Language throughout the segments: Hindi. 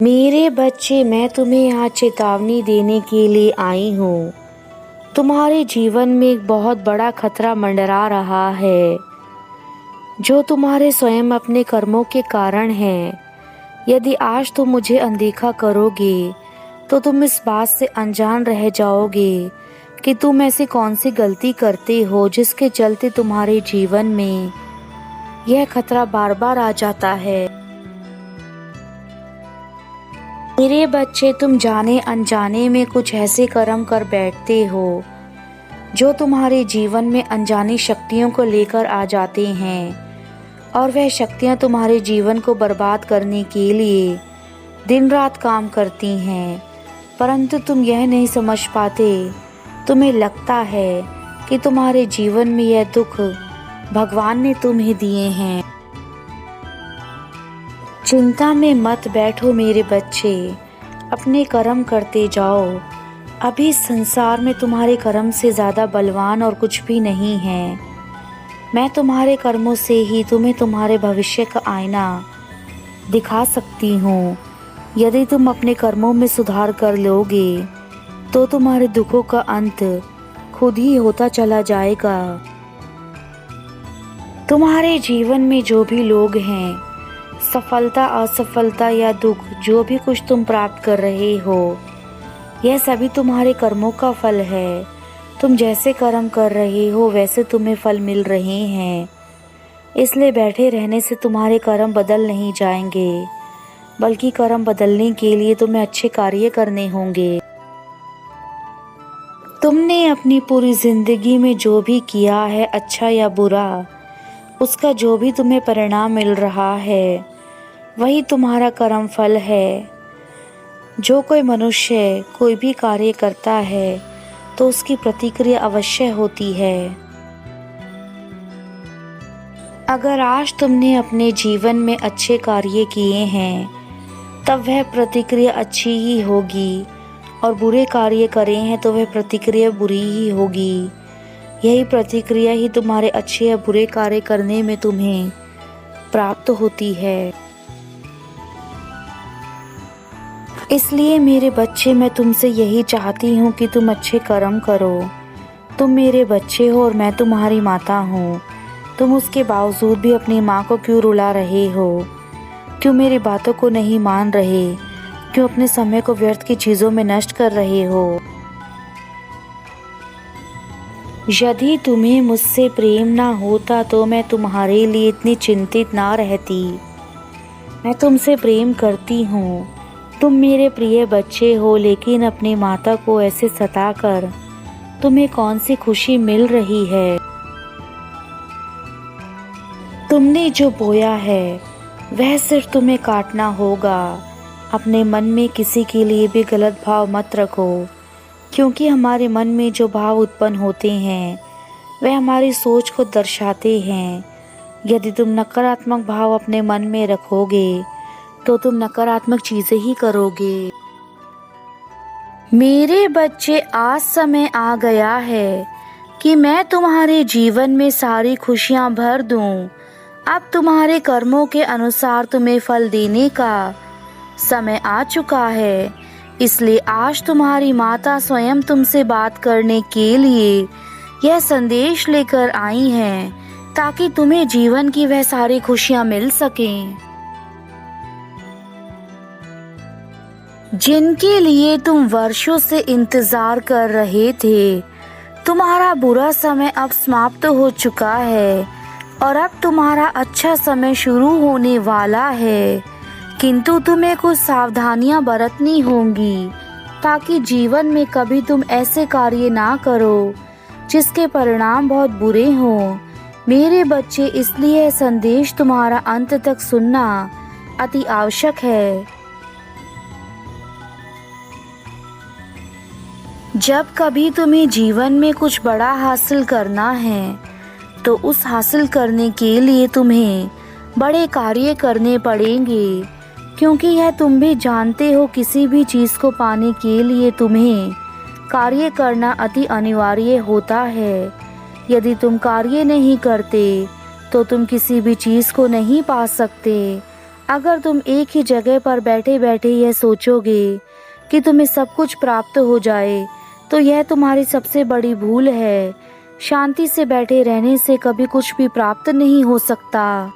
मेरे बच्चे, मैं तुम्हें आज चेतावनी देने के लिए आई हूँ। तुम्हारे जीवन में एक बहुत बड़ा खतरा मंडरा रहा है, जो तुम्हारे स्वयं अपने कर्मों के कारण है। यदि आज तुम मुझे अनदेखा करोगे तो तुम इस बात से अनजान रह जाओगे कि तुम ऐसी कौन सी गलती करते हो जिसके चलते तुम्हारे जीवन में यह खतरा बार बार आ जाता है। मेरे बच्चे, तुम जाने अनजाने में कुछ ऐसे कर्म कर बैठते हो जो तुम्हारे जीवन में अनजानी शक्तियों को लेकर आ जाते हैं, और वह शक्तियाँ तुम्हारे जीवन को बर्बाद करने के लिए दिन रात काम करती हैं, परंतु तुम यह नहीं समझ पाते। तुम्हें लगता है कि तुम्हारे जीवन में यह दुख भगवान ने तुम्हें दिए हैं। चिंता में मत बैठो मेरे बच्चे, अपने कर्म करते जाओ। अभी संसार में तुम्हारे कर्म से ज़्यादा बलवान और कुछ भी नहीं है। मैं तुम्हारे कर्मों से ही तुम्हें तुम्हारे भविष्य का आईना दिखा सकती हूँ। यदि तुम अपने कर्मों में सुधार कर लोगे तो तुम्हारे दुखों का अंत खुद ही होता चला जाएगा। तुम्हारे जीवन में जो भी लोग हैं, सफलता असफलता या दुख, जो भी कुछ तुम प्राप्त कर रहे हो, यह सभी तुम्हारे कर्मों का फल है। तुम जैसे कर्म कर रहे हो वैसे तुम्हें फल मिल रहे हैं। इसलिए बैठे रहने से तुम्हारे कर्म बदल नहीं जाएंगे, बल्कि कर्म बदलने के लिए तुम्हें अच्छे कार्य करने होंगे। तुमने अपनी पूरी जिंदगी में जो भी किया है, अच्छा या बुरा, उसका जो भी तुम्हें परिणाम मिल रहा है वही तुम्हारा कर्म फल है। जो कोई मनुष्य कोई भी कार्य करता है तो उसकी प्रतिक्रिया अवश्य होती है। अगर आज तुमने अपने जीवन में अच्छे कार्य किए हैं तब वह प्रतिक्रिया अच्छी ही होगी, और बुरे कार्य करे हैं तो वह प्रतिक्रिया बुरी ही होगी। यही प्रतिक्रिया ही तुम्हारे अच्छे या बुरे कार्य करने में तुम्हें प्राप्त होती है। इसलिए मेरे बच्चे, मैं तुमसे यही चाहती हूँ कि तुम अच्छे कर्म करो। तुम मेरे बच्चे हो और मैं तुम्हारी माता हूँ। तुम उसके बावजूद भी अपनी माँ को क्यों रुला रहे हो? क्यों मेरी बातों को नहीं मान रहे? क्यों अपने समय को व्यर्थ की चीज़ों में नष्ट कर रहे हो? यदि तुम्हें मुझसे प्रेम ना होता तो मैं तुम्हारे लिए इतनी चिंतित ना रहती। मैं तुमसे प्रेम करती हूँ। तुम मेरे प्रिय बच्चे हो, लेकिन अपनी माता को ऐसे सताकर तुम्हें कौन सी खुशी मिल रही है? तुमने जो बोया है वह सिर्फ तुम्हें काटना होगा। अपने मन में किसी के लिए भी गलत भाव मत रखो, क्योंकि हमारे मन में जो भाव उत्पन्न होते हैं वह हमारी सोच को दर्शाते हैं। यदि तुम नकारात्मक भाव अपने मन में रखोगे तो तुम नकारात्मक चीजें ही करोगे। मेरे बच्चे, आज समय आ गया है कि मैं तुम्हारे जीवन में सारी खुशियां भर दूं। अब तुम्हारे कर्मों के अनुसार तुम्हें फल देने का समय आ चुका है। इसलिए आज तुम्हारी माता स्वयं तुमसे बात करने के लिए यह संदेश लेकर आई हैं, ताकि तुम्हें जीवन की वह सारी खुशियां मिल सकें जिनके लिए तुम वर्षों से इंतजार कर रहे थे। तुम्हारा बुरा समय अब समाप्त हो चुका है और अब तुम्हारा अच्छा समय शुरू होने वाला है, किंतु तुम्हें कुछ सावधानियां बरतनी होंगी, ताकि जीवन में कभी तुम ऐसे कार्य ना करो जिसके परिणाम बहुत बुरे हों। मेरे बच्चे, इसलिए यह संदेश तुम्हारा अंत तक सुनना अति आवश्यक है। जब कभी तुम्हें जीवन में कुछ बड़ा हासिल करना है तो उस हासिल करने के लिए तुम्हें बड़े कार्य करने पड़ेंगे, क्योंकि यह तुम भी जानते हो, किसी भी चीज़ को पाने के लिए तुम्हें कार्य करना अति अनिवार्य होता है। यदि तुम कार्य नहीं करते तो तुम किसी भी चीज़ को नहीं पा सकते। अगर तुम एक ही जगह पर बैठे बैठे यह सोचोगे कि तुम्हें सब कुछ प्राप्त हो जाए, तो यह तुम्हारी सबसे बड़ी भूल है। शांति से बैठे रहने से कभी कुछ भी प्राप्त नहीं हो सकता।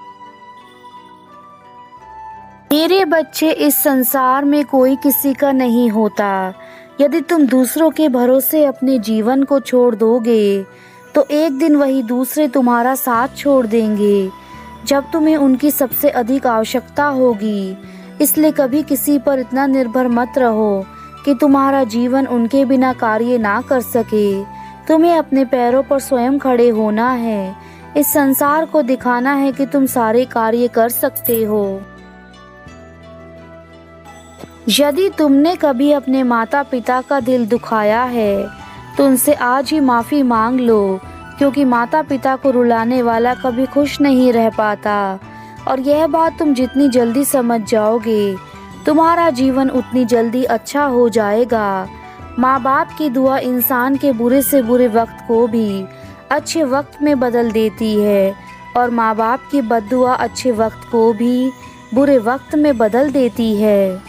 मेरे बच्चे, इस संसार में कोई किसी का नहीं होता। यदि तुम दूसरों के भरोसे अपने जीवन को छोड़ दोगे, तो एक दिन वही दूसरे तुम्हारा साथ छोड़ देंगे जब तुम्हें उनकी सबसे अधिक आवश्यकता होगी। इसलिए कभी किसी पर इतना निर्भर मत रहो कि तुम्हारा जीवन उनके बिना कार्य ना कर सके। तुम्हें अपने पैरों पर स्वयं खड़े होना है। इस संसार को दिखाना है कि तुम सारे कार्य कर सकते हो। यदि तुमने कभी अपने माता पिता का दिल दुखाया है, तो उनसे आज ही माफ़ी मांग लो, क्योंकि माता पिता को रुलाने वाला कभी खुश नहीं रह पाता। और यह बात तुम जितनी जल्दी समझ जाओगे, तुम्हारा जीवन उतनी जल्दी अच्छा हो जाएगा। माँ बाप की दुआ इंसान के बुरे से बुरे वक्त को भी अच्छे वक्त में बदल देती है, और माँ बाप की बद्दुआ अच्छे वक्त को भी बुरे वक्त में बदल देती है।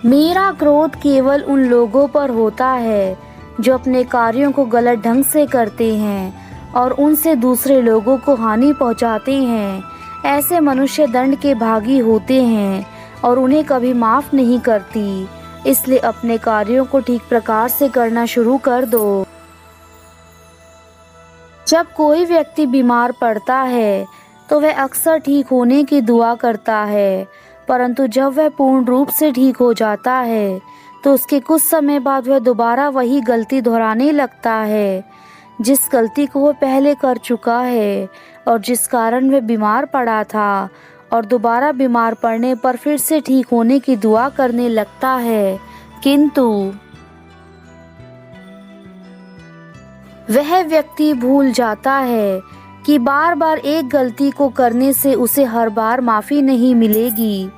मेरा क्रोध केवल उन लोगों पर होता है जो अपने कार्यों को गलत ढंग से करते हैं और उनसे दूसरे लोगों को हानि पहुंचाते हैं। ऐसे मनुष्य दंड के भागी होते हैं और उन्हें कभी माफ नहीं करती। इसलिए अपने कार्यों को ठीक प्रकार से करना शुरू कर दो। जब कोई व्यक्ति बीमार पड़ता है तो वह अक्सर ठीक होने की दुआ करता है, परंतु जब वह पूर्ण रूप से ठीक हो जाता है तो उसके कुछ समय बाद वह दोबारा वही गलती दोहराने लगता है, जिस गलती को वह पहले कर चुका है और जिस कारण वह बीमार पड़ा था, और दोबारा बीमार पड़ने पर फिर से ठीक होने की दुआ करने लगता है। किंतु वह व्यक्ति भूल जाता है कि बार बार एक गलती को करने से उसे हर बार माफ़ी नहीं मिलेगी,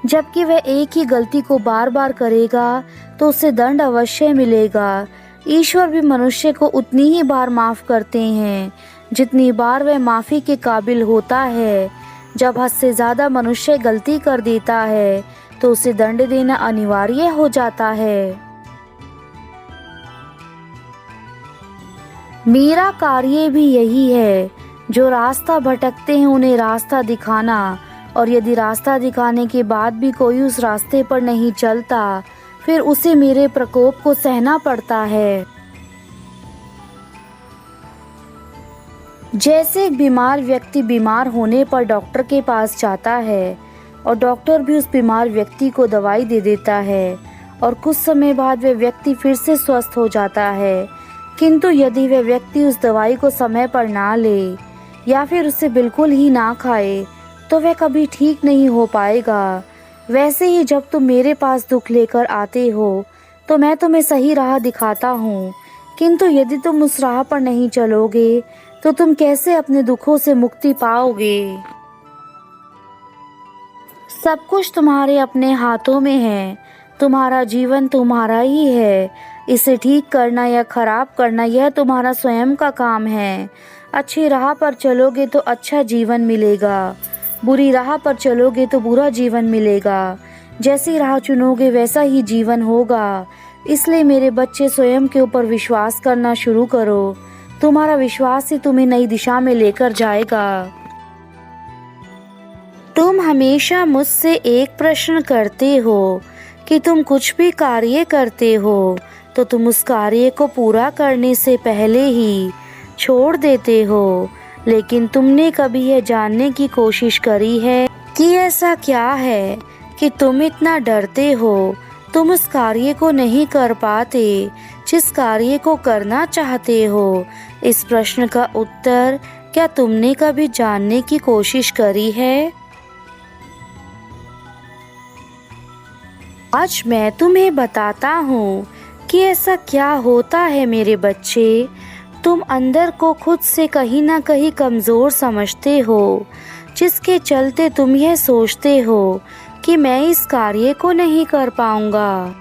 जबकि वह एक ही गलती को बार बार करेगा तो उसे दंड अवश्य मिलेगा। ईश्वर भी मनुष्य को उतनी ही बार माफ़ करते हैं जितनी बार वह माफ़ी के काबिल होता है। जब हद से ज़्यादा मनुष्य गलती कर देता है तो उसे दंड देना अनिवार्य हो जाता है। मेरा कार्य भी यही है, जो रास्ता भटकते हैं उन्हें रास्ता दिखाना, और यदि रास्ता दिखाने के बाद भी कोई उस रास्ते पर नहीं चलता, फिर उसे मेरे प्रकोप को सहना पड़ता है। जैसे एक बीमार व्यक्ति बीमार होने पर डॉक्टर के पास जाता है और डॉक्टर भी उस बीमार व्यक्ति को दवाई दे देता है और कुछ समय बाद वह व्यक्ति फिर से स्वस्थ हो जाता है। किंतु यदि वह व्यक्ति उस दवाई को समय पर ना ले या फिर उसे बिल्कुल ही ना खाए, तो वह कभी ठीक नहीं हो पाएगा। वैसे ही जब तुम मेरे पास दुख लेकर आते हो तो मैं तुम्हें सही राह दिखाता हूँ, किंतु यदि तुम उस राह पर नहीं चलोगे तो तुम कैसे अपने दुखों से मुक्ति पाओगे। सब कुछ तुम्हारे अपने हाथों में है। तुम्हारा जीवन तुम्हारा ही है। इसे ठीक करना या खराब करना यह तुम्हारा स्वयं का काम है। अच्छी राह पर चलोगे तो अच्छा जीवन मिलेगा, बुरी राह पर चलोगे तो बुरा जीवन मिलेगा। जैसी राह चुनोगे वैसा ही जीवन होगा। इसलिए मेरे बच्चे, स्वयं के ऊपर विश्वास करना शुरू करो। तुम्हारा विश्वास ही तुम्हें नई दिशा में लेकर जाएगा। तुम हमेशा मुझसे एक प्रश्न करते हो कि तुम कुछ भी कार्य करते हो तो तुम उस कार्य को पूरा करने से पहले ही छोड़ देते हो, लेकिन तुमने कभी यह जानने की कोशिश करी है कि ऐसा क्या है कि तुम इतना डरते हो, तुम उस कार्य को नहीं कर पाते जिस कार्य को करना चाहते हो? इस प्रश्न का उत्तर क्या तुमने कभी जानने की कोशिश करी है? आज मैं तुम्हें बताता हूँ कि ऐसा क्या होता है मेरे बच्चे। तुम अंदर को खुद से कहीं ना कहीं कमज़ोर समझते हो, जिसके चलते तुम यह सोचते हो कि मैं इस कार्य को नहीं कर पाऊंगा।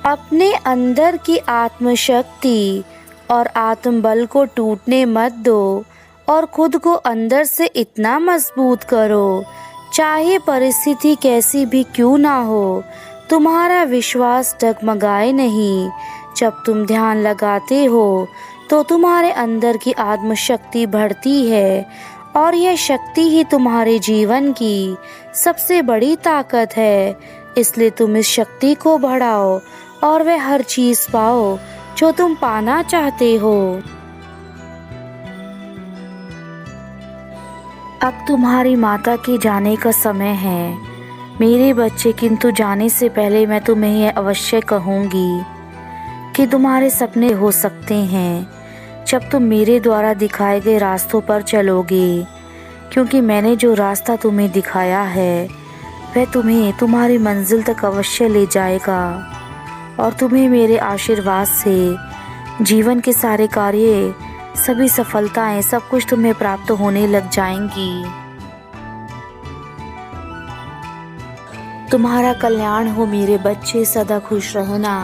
अपने अंदर की आत्मशक्ति और आत्मबल को टूटने मत दो और खुद को अंदर से इतना मजबूत करो, चाहे परिस्थिति कैसी भी क्यों ना हो, तुम्हारा विश्वास डगमगाए नहीं। जब तुम ध्यान लगाते हो तो तुम्हारे अंदर की आत्मशक्ति बढ़ती है और यह शक्ति ही तुम्हारे जीवन की सबसे बड़ी ताकत है। इसलिए तुम इस शक्ति को बढ़ाओ और वह हर चीज पाओ जो तुम पाना चाहते हो। अब तुम्हारी माता के जाने का समय है मेरे बच्चे, किंतु जाने से पहले मैं तुम्हें यह अवश्य कहूँगी कि तुम्हारे सपने हो सकते हैं जब तुम मेरे द्वारा दिखाए गए रास्तों पर चलोगे, क्योंकि मैंने जो रास्ता तुम्हें दिखाया है वह तुम्हें तुम्हारी मंजिल तक अवश्य ले जाएगा और तुम्हें मेरे आशीर्वाद से जीवन के सारे कार्य, सभी सफलताएं, सब कुछ तुम्हें प्राप्त होने लग जाएंगी। तुम्हारा कल्याण हो मेरे बच्चे, सदा खुश रहना।